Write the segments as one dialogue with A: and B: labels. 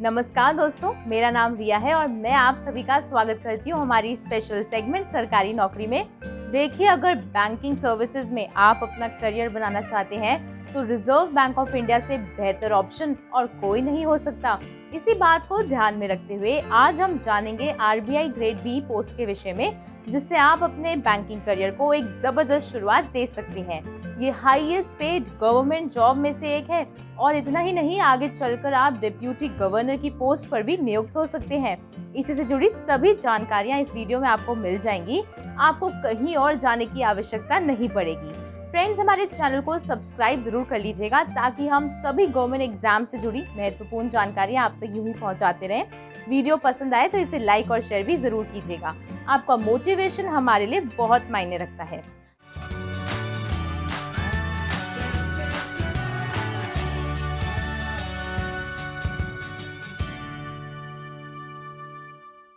A: नमस्कार दोस्तों, मेरा नाम रिया है और मैं आप सभी का स्वागत करती हूँ हमारी स्पेशल सेगमेंट सरकारी नौकरी में। देखिए, अगर बैंकिंग सर्विसेज में आप अपना करियर बनाना चाहते हैं तो रिजर्व बैंक ऑफ इंडिया से बेहतर ऑप्शन और कोई नहीं हो सकता। इसी बात को ध्यान में रखते हुए आज हम जानेंगे आरबीआई ग्रेड बी पोस्ट के विषय में, जिससे आप अपने बैंकिंग करियर को एक जबरदस्त शुरुआत दे सकते हैं। ये हाईएस्ट पेड गवर्नमेंट जॉब में से एक है और इतना ही नहीं, आगे चलकर आप डिप्यूटी गवर्नर की पोस्ट पर भी नियुक्त हो सकते हैं। इसी से जुड़ी सभी जानकारियां इस वीडियो में आपको मिल जाएंगी। आपको कहीं और जाने की आवश्यकता नहीं पड़ेगी। फ्रेंड्स, हमारे चैनल को सब्सक्राइब जरूर कर लीजिएगा ताकि हम सभी गवर्नमेंट एग्जाम से जुड़ी महत्वपूर्ण जानकारियां आप तक यूं ही पहुंचाते रहें। वीडियो पसंद आए तो इसे लाइक और शेयर भी जरूर कीजिएगा। आपका मोटिवेशन हमारे लिए बहुत मायने रखता है।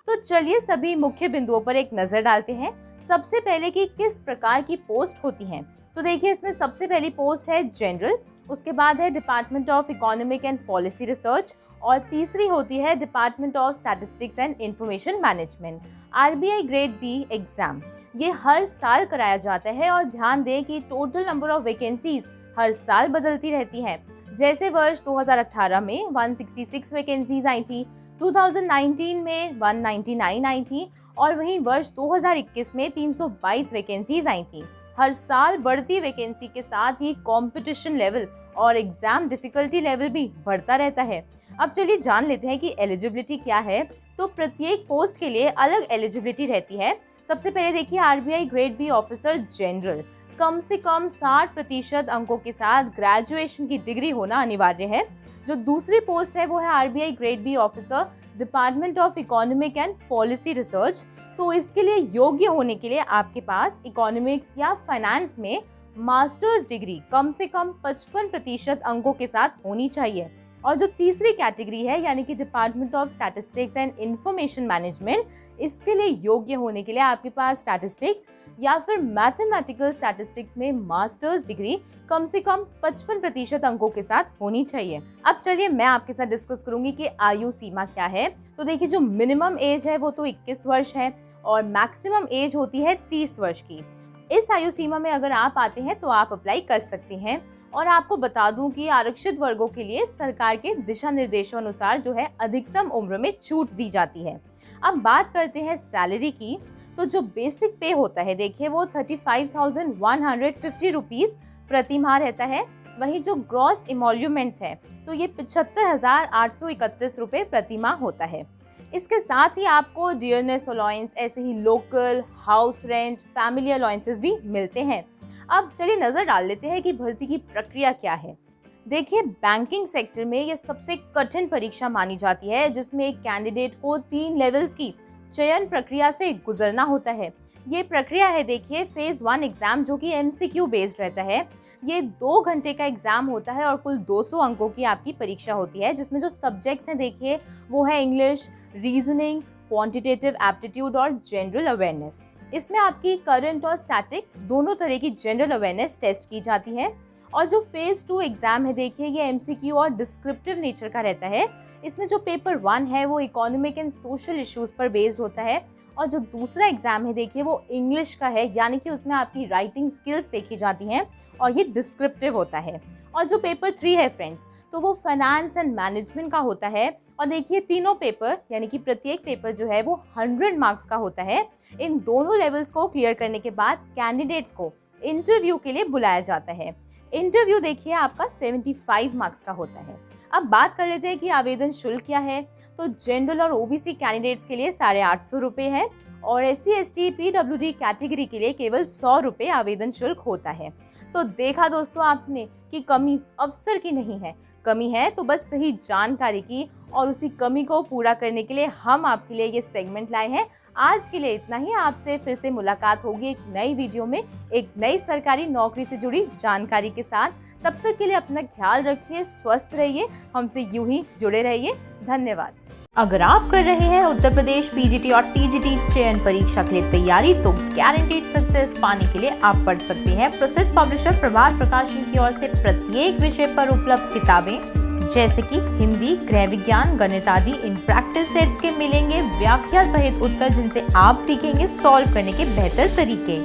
A: तो चलिए सभी मुख्य बिंदुओं पर एक नजर डालते हैं। सबसे पहले कि किस प्रकार की पोस्ट होती हैं। तो देखिए, इसमें सबसे पहली पोस्ट है जनरल, उसके बाद है department of economic and policy research और तीसरी होती है department of statistics and information management. RBI grade B exam ये हर साल कराया जाता है और ध्यान दें कि टोटल नंबर ऑफ वैकेंसीज हर साल बदलती रहती हैं। जैसे वर्ष 2018 में 166 वैकेंसीज आई थी, 2019 में 199 आई थी और वहीं वर्ष 2021 में 322 वैकेंसीज आई थी। हर साल बढ़ती वैकेंसी के साथ ही कंपटीशन लेवल और एग्जाम डिफिकल्टी लेवल भी बढ़ता रहता है। अब चलिए जान लेते हैं कि एलिजिबिलिटी क्या है। तो प्रत्येक पोस्ट के लिए अलग एलिजिबिलिटी रहती है। सबसे पहले देखिए, RBI grade B officer general कम से कम 60% अंकों के साथ ग्रेजुएशन की डिग्री होना अनिवार्य है। जो दूसरी पोस्ट है वो है RBI grade B officer department of economic and policy research. तो इसके लिए योग्य होने के लिए आपके पास इकोनॉमिक्स या फाइनेंस में मास्टर्स डिग्री कम से कम 55% अंकों के साथ होनी चाहिए। और जो तीसरी कैटेगरी है यानी कि department of statistics and information management, इसके लिए योग्य होने के लिए आपके पास स्टैटिस्टिक्स या फिर मैथमेटिकल स्टैटिस्टिक्स में मास्टर्स डिग्री कम से कम 55% अंकों के साथ होनी चाहिए। अब चलिए मैं आपके साथ डिस्कस करूंगी कि आयु सीमा क्या है। तो देखिए, जो मिनिमम एज है वो तो 21 वर्ष है और मैक्सिमम एज होती है 30 वर्ष की। इस आयु सीमा में अगर आप आते हैं तो आप अप्लाई कर सकते हैं। और आपको बता दूं कि आरक्षित वर्गों के लिए सरकार के दिशा निर्देशों अनुसार जो है अधिकतम उम्र में छूट दी जाती है। अब बात करते हैं सैलरी की। तो जो बेसिक पे होता है देखिए वो 35,150 रुपीज प्रति माह रहता है। वहीं जो ग्रॉस इमोल्यूमेंट्स है तो ये 75,831 रुपए प्रति माह होता है। इसके साथ ही आपको डियरनेस अलाउंस, ऐसे ही local house rent, family allowances भी मिलते हैं। अब चलिए नजर डाल लेते हैं कि भर्ती की प्रक्रिया क्या है। देखिए, बैंकिंग सेक्टर में ये सबसे कठिन परीक्षा मानी जाती है, जिसमें एक कैंडिडेट को 3 लेवल्स की चयन प्रक्रिया से गुजरना होता है। ये प्रक्रिया है देखिए फेज 1 एग्जाम, जो कि एमसीक्यू बेस्ड रहता है। ये 2 घंटे का एग्जाम होता है और कुल 200 अंकों की आपकी परीक्षा होती है, जिसमें जो सब्जेक्ट्स हैं देखिए वो है इंग्लिश, रीजनिंग, क्वांटिटेटिव एप्टीट्यूड और जनरल अवेयरनेस। इसमें आपकी करंट और स्टैटिक दोनों तरह की जनरल अवेयरनेस टेस्ट की जाती है। और जो फेज 2 एग्जाम है देखिए ये एमसीक्यू और डिस्क्रिप्टिव नेचर का रहता है। इसमें जो पेपर 1 है वो इकोनॉमिक एंड सोशल इश्यूज पर बेस्ड होता है और जो दूसरा एग्जाम है देखिए वो इंग्लिश का है, यानी कि उसमें आपकी राइटिंग स्किल्स देखी जाती हैं और ये डिस्क्रिप्टिव होता है। और जो पेपर 3 है फ्रेंड्स, तो वो फाइनेंस एंड मैनेजमेंट का होता है। और देखिए तीनों पेपर यानी कि प्रत्येक पेपर जो है वो 100 मार्क्स का होता है। इन दोनों लेवल्स को क्लियर करने के बाद कैंडिडेट्स को इंटरव्यू के लिए बुलाया जाता है। इंटरव्यू देखिए आपका 75 मार्क्स का होता है। अब बात कर लेते हैं कि आवेदन शुल्क क्या है। तो जनरल और ओबीसी कैंडिडेट्स के लिए 850 रुपये है और SC ST PWD कैटेगरी के लिए केवल 100 रुपये आवेदन शुल्क होता है। तो देखा दोस्तों आपने कि कमी अवसर की नहीं है, कमी है तो बस सही जानकारी की, और उसी कमी को पूरा करने के लिए हम आपके लिए ये सेगमेंट लाए हैं। आज के लिए इतना ही। आपसे फिर से मुलाकात होगी एक नई वीडियो में एक नई सरकारी नौकरी से जुड़ी जानकारी के साथ। तब तक के लिए अपना ख्याल रखिए, स्वस्थ रहिए, हमसे यूं ही जुड़े रहिए। धन्यवाद। अगर आप कर रहे हैं उत्तर प्रदेश पीजीटी और टीजीटी चयन परीक्षा के लिए तैयारी, तो गारंटीड सक्सेस पाने के लिए आप पढ़ सकते हैं प्रसिद्ध पब्लिशर प्रभात प्रकाशन की ओर से प्रत्येक विषय पर उपलब्ध किताबें, जैसे कि हिंदी, गृह विज्ञान, गणित आदि। इन प्रैक्टिस सेट्स के मिलेंगे व्याख्या सहित उत्तर जिनसे आप सीखेंगे सॉल्व करने के बेहतर तरीके।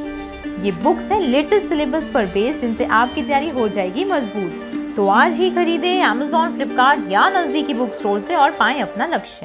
A: ये बुक्स है लेटेस्ट सिलेबस पर बेस्ड जिनसे आपकी तैयारी हो जाएगी मजबूत। तो आज ही खरीदें Amazon, फ्लिपकार्ट या नजदीकी बुक स्टोर से और पाएं अपना लक्ष्य।